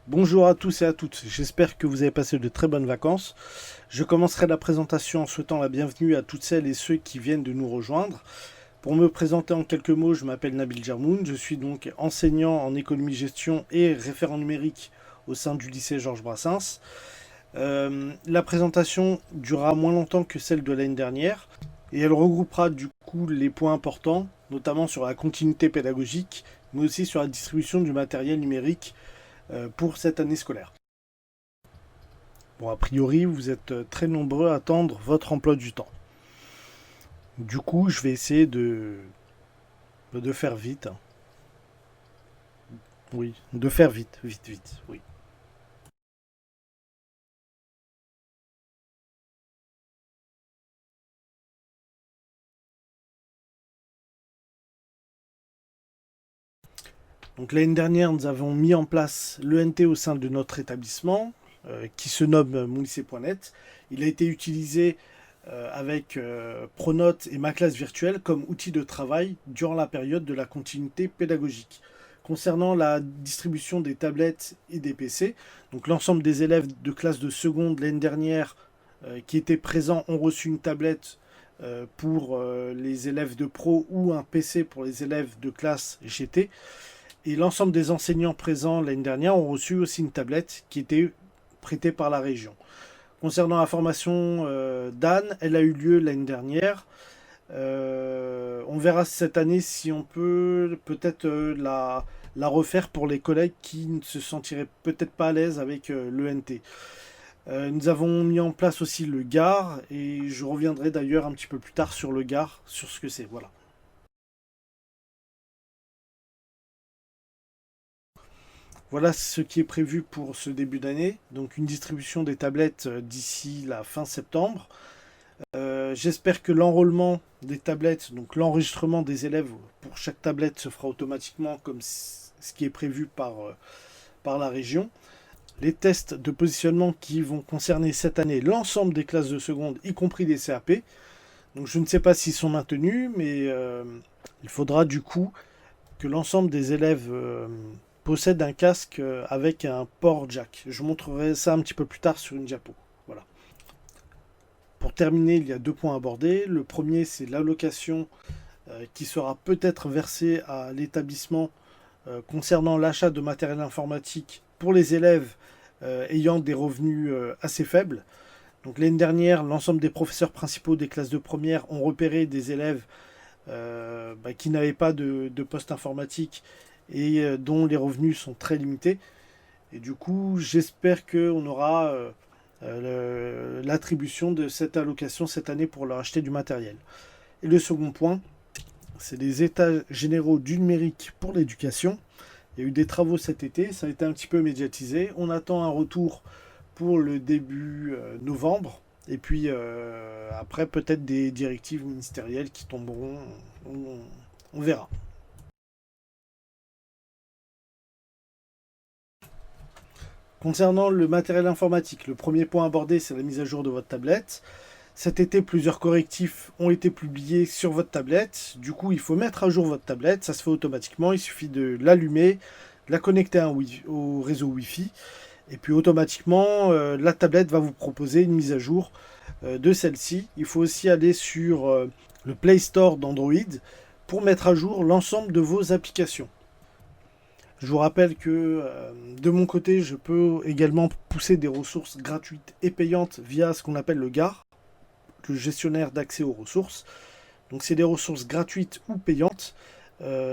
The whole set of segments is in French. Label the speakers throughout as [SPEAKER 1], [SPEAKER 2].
[SPEAKER 1] Bonjour à tous et à toutes, j'espère que vous avez passé de très bonnes vacances. Je commencerai la présentation en souhaitant la bienvenue à toutes celles et ceux qui viennent de nous rejoindre. Pour me présenter en quelques mots, je m'appelle Nabil Jarmoun, je suis donc enseignant en économie-gestion et référent numérique au sein du lycée Georges Brassens. La présentation durera moins longtemps que celle de l'année dernière et elle regroupera du coup les points importants, notamment sur la continuité pédagogique, mais aussi sur la distribution du matériel numérique pour cette année scolaire. Bon, a priori, vous êtes très nombreux à attendre votre emploi du temps. Du coup, je vais essayer de faire vite. Oui, de faire vite, vite, vite, oui. Donc l'année dernière, nous avons mis en place l'ENT au sein de notre établissement, qui se nomme monlycée.net. Il a été utilisé avec Pronote et ma classe virtuelle comme outil de travail durant la période de la continuité pédagogique. Concernant la distribution des tablettes et des PC, donc l'ensemble des élèves de classe de seconde l'année dernière qui étaient présents ont reçu une tablette pour les élèves de pro ou un PC pour les élèves de classe GT. Et l'ensemble des enseignants présents l'année dernière ont reçu aussi une tablette qui était prêtée par la région. Concernant la formation d'Anne, elle a eu lieu l'année dernière. On verra cette année si on peut peut-être la refaire pour les collègues qui ne se sentiraient peut-être pas à l'aise avec l'ENT. Nous avons mis en place aussi le GAR et je reviendrai d'ailleurs un petit peu plus tard sur le GAR, sur ce que c'est. Voilà. Voilà ce qui est prévu pour ce début d'année. Donc une distribution des tablettes d'ici la fin septembre. J'espère que l'enrôlement des tablettes, donc l'enregistrement des élèves pour chaque tablette se fera automatiquement comme ce qui est prévu par la région. Les tests de positionnement qui vont concerner cette année l'ensemble des classes de seconde, y compris des CAP. Donc je ne sais pas s'ils sont maintenus, mais il faudra du coup que l'ensemble des élèves possèdent un casque avec un port jack. Je montrerai ça un petit peu plus tard sur une diapo. Voilà. Pour terminer, il y a deux points abordés. Le premier, c'est l'allocation qui sera peut-être versée à l'établissement concernant l'achat de matériel informatique pour les élèves ayant des revenus assez faibles. Donc l'année dernière, l'ensemble des professeurs principaux des classes de première ont repéré des élèves qui n'avaient pas de poste informatique et dont les revenus sont très limités. Et du coup, j'espère qu'on aura l'attribution de cette allocation cette année pour leur acheter du matériel. Et le second point, c'est les états généraux du numérique pour l'éducation. Il y a eu des travaux cet été, ça a été un petit peu médiatisé. On attend un retour pour le début novembre. Et puis après, peut-être des directives ministérielles qui tomberont. On verra. Concernant le matériel informatique, le premier point abordé, c'est la mise à jour de votre tablette. Cet été, plusieurs correctifs ont été publiés sur votre tablette. Du coup, il faut mettre à jour votre tablette. Ça se fait automatiquement. Il suffit de l'allumer, de la connecter au réseau Wi-Fi. Et puis automatiquement, la tablette va vous proposer une mise à jour de celle-ci. Il faut aussi aller sur le Play Store d'Android pour mettre à jour l'ensemble de vos applications. Je vous rappelle que de mon côté, je peux également pousser des ressources gratuites et payantes via ce qu'on appelle le GAR, le gestionnaire d'accès aux ressources. Donc c'est des ressources gratuites ou payantes.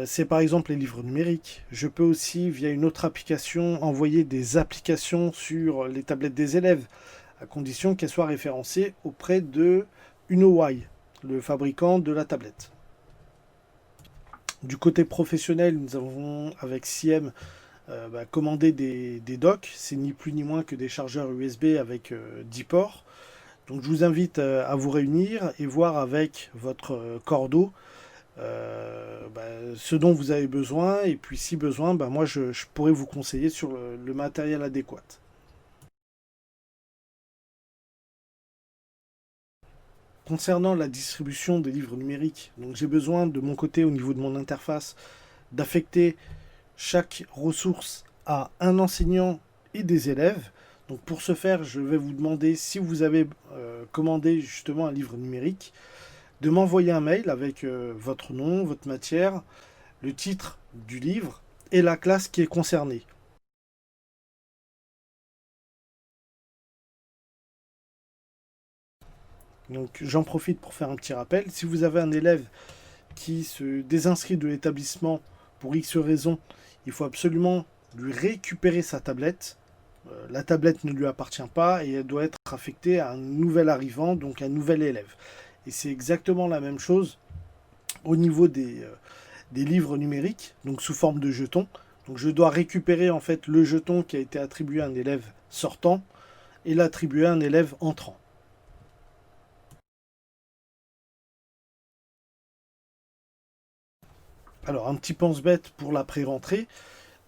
[SPEAKER 1] C'est par exemple les livres numériques. Je peux aussi, via une autre application, envoyer des applications sur les tablettes des élèves, à condition qu'elles soient référencées auprès de UnoY, le fabricant de la tablette. Du côté professionnel, nous avons avec CIEM commandé des docks. C'est ni plus ni moins que des chargeurs USB avec 10 ports. Donc je vous invite à vous réunir et voir avec votre cordeau ce dont vous avez besoin. Et puis si besoin, moi je pourrais vous conseiller sur le matériel adéquat. Concernant la distribution des livres numériques, donc j'ai besoin de mon côté au niveau de mon interface d'affecter chaque ressource à un enseignant et des élèves. Donc pour ce faire, je vais vous demander, si vous avez commandé justement un livre numérique, de m'envoyer un mail avec votre nom, votre matière, le titre du livre et la classe qui est concernée. Donc j'en profite pour faire un petit rappel. Si vous avez un élève qui se désinscrit de l'établissement pour X raison, il faut absolument lui récupérer sa tablette. La tablette ne lui appartient pas et elle doit être affectée à un nouvel arrivant, donc un nouvel élève. Et c'est exactement la même chose au niveau des livres numériques, donc sous forme de jetons. Donc je dois récupérer en fait le jeton qui a été attribué à un élève sortant et l'attribuer à un élève entrant. Alors un petit pense-bête pour la pré-rentrée.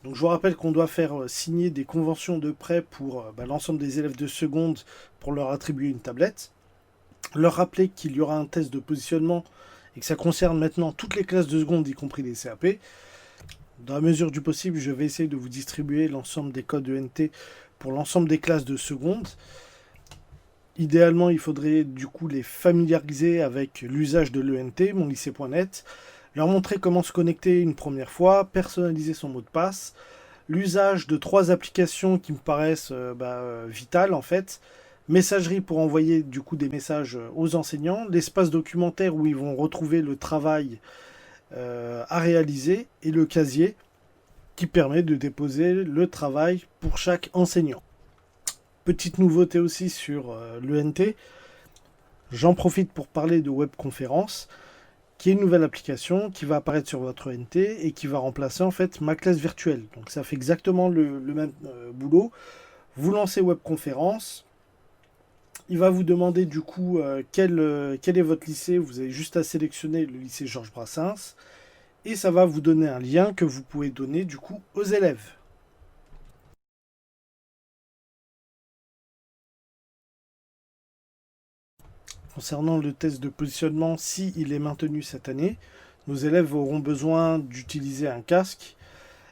[SPEAKER 1] Donc je vous rappelle qu'on doit faire signer des conventions de prêt pour l'ensemble des élèves de seconde pour leur attribuer une tablette. Leur rappeler qu'il y aura un test de positionnement et que ça concerne maintenant toutes les classes de seconde, y compris les CAP. Dans la mesure du possible, je vais essayer de vous distribuer l'ensemble des codes ENT pour l'ensemble des classes de seconde. Idéalement, il faudrait du coup les familiariser avec l'usage de l'ENT, mon lycée.net, leur montrer comment se connecter une première fois, personnaliser son mot de passe, l'usage de 3 applications qui me paraissent vitales en fait. Messagerie pour envoyer du coup des messages aux enseignants, l'espace documentaire où ils vont retrouver le travail à réaliser et le casier qui permet de déposer le travail pour chaque enseignant. Petite nouveauté aussi sur l'ENT, j'en profite pour parler de webconférence, qui est une nouvelle application qui va apparaître sur votre ENT et qui va remplacer en fait ma classe virtuelle. Donc ça fait exactement le même boulot. Vous lancez webconférence, il va vous demander du coup quel est votre lycée. Vous avez juste à sélectionner le lycée Georges Brassens et ça va vous donner un lien que vous pouvez donner du coup aux élèves. Concernant le test de positionnement, si il est maintenu cette année, nos élèves auront besoin d'utiliser un casque.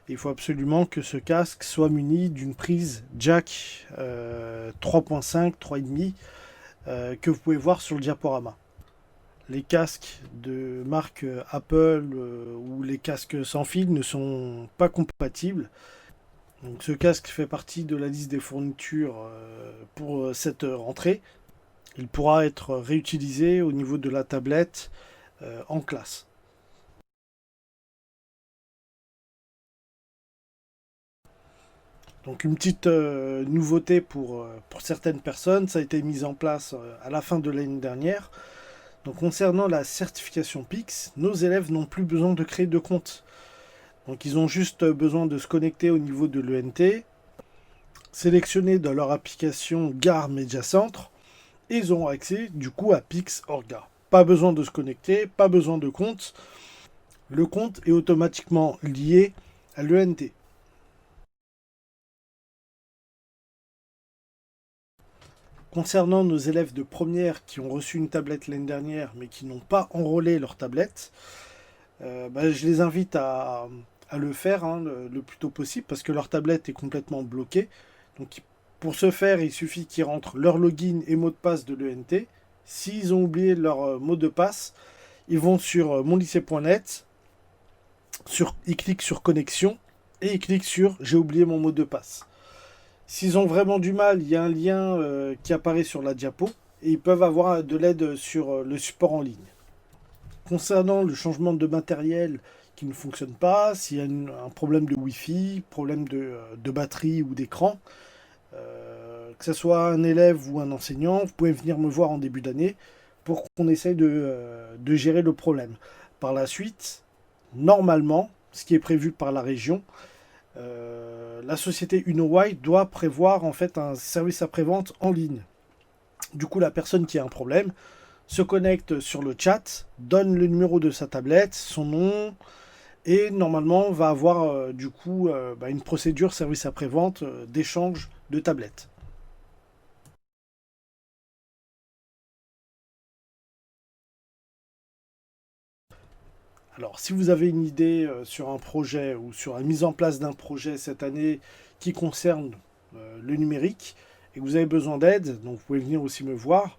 [SPEAKER 1] Il faut absolument que ce casque soit muni d'une prise jack 3.5, 3,5 que vous pouvez voir sur le diaporama. Les casques de marque Apple ou les casques sans fil ne sont pas compatibles. Donc ce casque fait partie de la liste des fournitures pour cette rentrée. Il pourra être réutilisé au niveau de la tablette en classe. Donc une petite nouveauté pour certaines personnes, ça a été mis en place à la fin de l'année dernière. Donc concernant la certification PIX, nos élèves n'ont plus besoin de créer de compte. Donc ils ont juste besoin de se connecter au niveau de l'ENT, sélectionner dans leur application Gare Media Center, et ils auront accès du coup à PIX Orga. Pas besoin de se connecter, pas besoin de compte. Le compte est automatiquement lié à l'ENT. Concernant nos élèves de première qui ont reçu une tablette l'année dernière mais qui n'ont pas enrôlé leur tablette, je les invite à le faire le plus tôt possible parce que leur tablette est complètement bloquée. Donc pour ce faire, il suffit qu'ils rentrent leur login et mot de passe de l'ENT. S'ils ont oublié leur mot de passe, ils vont sur monlycée.net, ils cliquent sur connexion et ils cliquent sur j'ai oublié mon mot de passe. S'ils ont vraiment du mal, il y a un lien qui apparaît sur la diapo et ils peuvent avoir de l'aide sur le support en ligne. Concernant le changement de matériel qui ne fonctionne pas, s'il y a un problème de Wi-Fi, problème de batterie ou d'écran, que ce soit un élève ou un enseignant, vous pouvez venir me voir en début d'année pour qu'on essaye de gérer le problème. Par la suite, normalement, ce qui est prévu par la région, la société UnoWide doit prévoir en fait un service après-vente en ligne. Du coup, la personne qui a un problème se connecte sur le chat, donne le numéro de sa tablette, son nom, et normalement va avoir une procédure service après-vente d'échange de tablettes. Alors, si vous avez une idée sur un projet ou sur la mise en place d'un projet cette année qui concerne le numérique et que vous avez besoin d'aide, donc vous pouvez venir aussi me voir.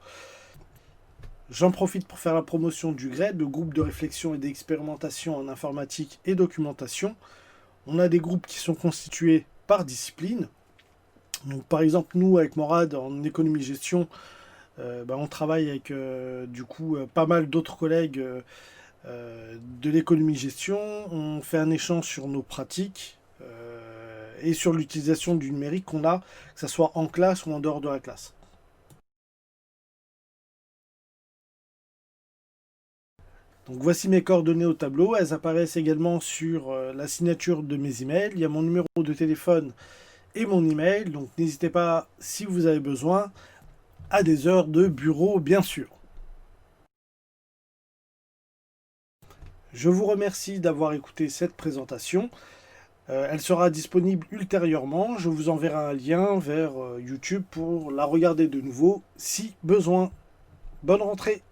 [SPEAKER 1] J'en profite pour faire la promotion du GRED, le groupe de réflexion et d'expérimentation en informatique et documentation. On a des groupes qui sont constitués par discipline. Donc, par exemple, nous, avec Morad, en économie-gestion, on travaille avec pas mal d'autres collègues de l'économie-gestion. On fait un échange sur nos pratiques et sur l'utilisation du numérique qu'on a, que ce soit en classe ou en dehors de la classe. Donc voici mes coordonnées au tableau. Elles apparaissent également sur la signature de mes emails. Il y a mon numéro de téléphone et mon email. Donc n'hésitez pas, si vous avez besoin, à des heures de bureau, bien sûr. Je vous remercie d'avoir écouté cette présentation. Elle sera disponible ultérieurement. Je vous enverrai un lien vers YouTube pour la regarder de nouveau si besoin. Bonne rentrée!